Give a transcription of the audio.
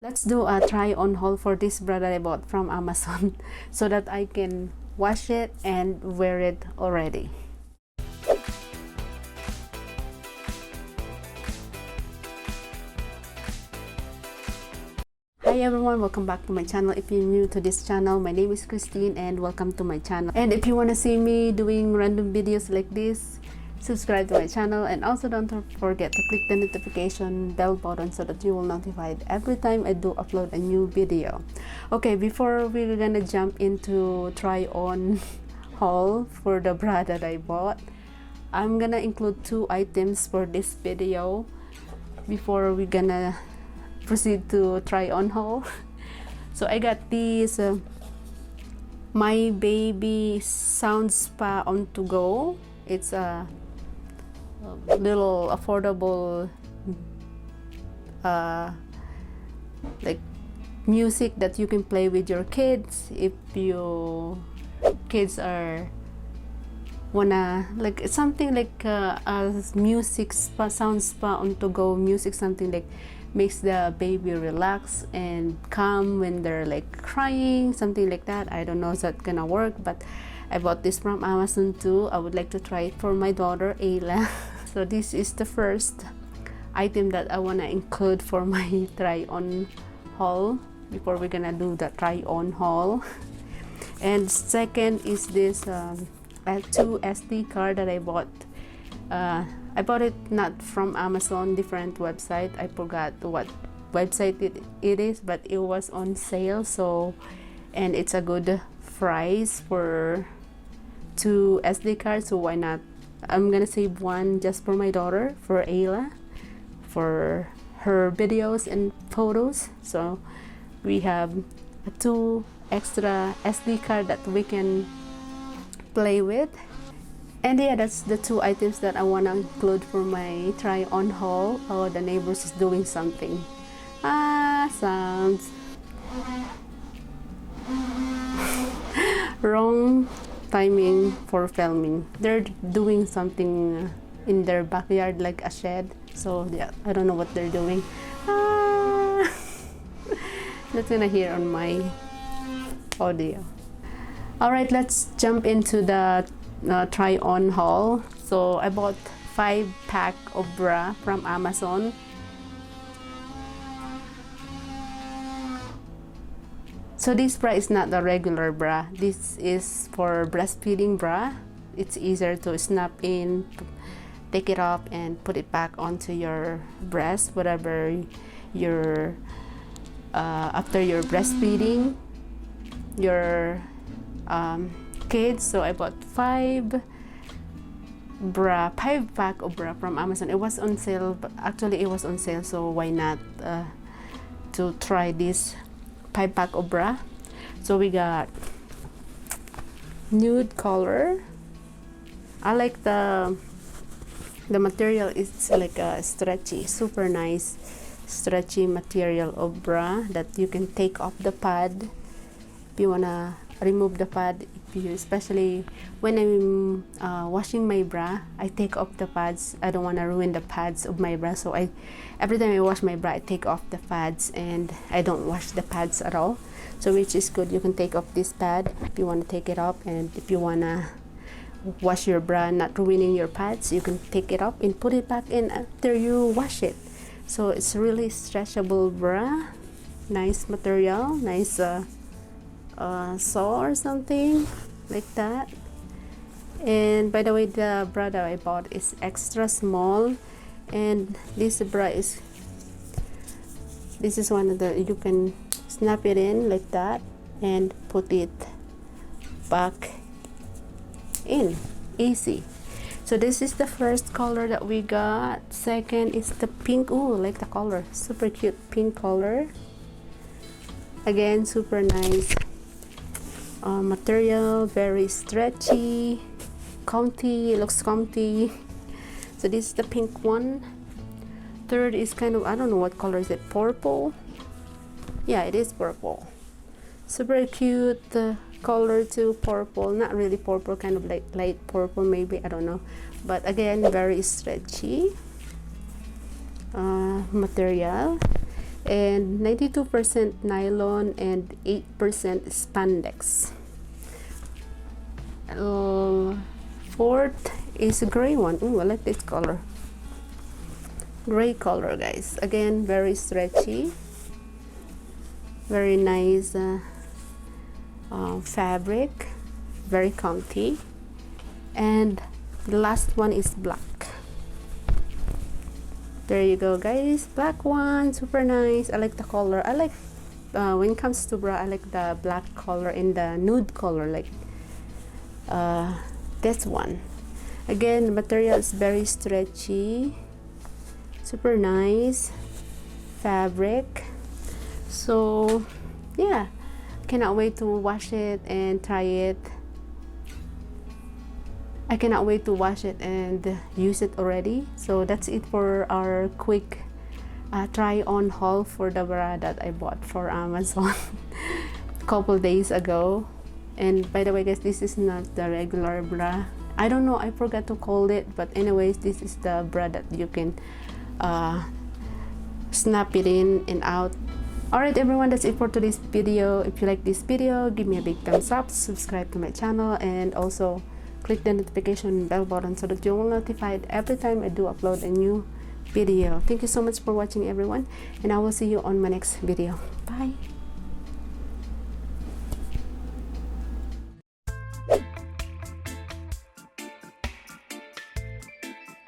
Let's do a try on haul for this bra that I bought from Amazon so that I can wash it and wear it already. Hi everyone, welcome back to my channel. If you're new to this channel, my name is Christine and welcome to my channel. And if you want to see me doing random videos like this, subscribe to my channel, and also don't forget to click the notification bell button so that you will notified every time I do upload a new video. Okay, before we're gonna jump into try on haul for the bra that I bought, I'm gonna include two items for this video before we're gonna proceed to try on haul. So I got these My Baby Sound Spa on to go. It's a little affordable like music that you can play with your kids if your kids are wanna like something like a music spa, sound spa on to go music, something like makes the baby relax and calm when they're like crying, something like that. I don't know if that's gonna work, but I bought this from Amazon too. I would like to try it for my daughter Ayla. So this is the first item that I want to include for my try on haul before we're gonna do the try on haul. And second is this two SD card that I bought. I bought it not from Amazon, different website. I forgot what website it is, but it was on sale. So, and it's a good price for two SD cards, so why not? I'm gonna save one just for my daughter, for Ayla, for her videos and photos. So we have two extra SD card that we can play with. And yeah, that's the two items that I want to include for my try on haul. Oh, the neighbors is doing something. Sounds wrong timing for filming. They're doing something in their backyard, like a shed. So yeah, I don't know what they're doing. That's gonna hear on my audio. All right, let's jump into the try on haul. So I bought 5-pack of bra from Amazon. So this bra is not a regular bra. This is for breastfeeding bra. It's easier to snap in, take it off, and put it back onto your breast, whatever your after you're breastfeeding your kids. So I bought 5 pack of bra from Amazon. It was on sale, but actually it was on sale, so why not to try this 5-pack of bra. So we got nude color. I like the material. It's like a stretchy, super nice stretchy material of bra that you can take off the pad if you wanna remove the pad. Especially when I'm washing my bra, I take off the pads. I don't want to ruin the pads of my bra, so every time I wash my bra, I take off the pads and I don't wash the pads at all. So which is good. You can take off this pad if you want to take it off, and if you want to wash your bra not ruining your pads, you can take it off and put it back in after you wash it. So it's really stretchable bra, nice material, nice saw or something like that. And by the way, the bra that I bought is extra small, and this bra is one of the, you can snap it in like that and put it back in easy. So this is the first color that we got. Second is the pink. Ooh, like the color, super cute pink color. Again, super nice material, very stretchy, comfy. It looks comfy. So this is the pink one. Third is kind of, I don't know what color is it, purple. Yeah, it is purple. Super cute color too, purple. Not really purple, kind of like light purple maybe, I don't know. But again, very stretchy material. and 92% nylon and 8% spandex. Fourth is a gray one. Ooh, I like this color. Gray color, guys. Again, very stretchy, very nice fabric, very comfy. And the last one is black. There you go, guys. Black one, super nice. I like the color. I like when it comes to bra, I like the black color and the nude color, like this one. Again, the material is very stretchy, super nice fabric. So yeah, cannot wait to wash it and try it. I cannot wait to wash it and use it already. So that's it for our quick try on haul for the bra that I bought for Amazon a couple days ago. And by the way, guys, this is not the regular bra. I don't know, I forgot to call it, but anyways, this is the bra that you can snap it in and out. Alright everyone, that's it for today's video. If you like this video, give me a big thumbs up, subscribe to my channel, and also click the notification bell button so that you will be notified every time I do upload a new video. Thank you so much for watching, everyone, and I will see you on my next video. Bye.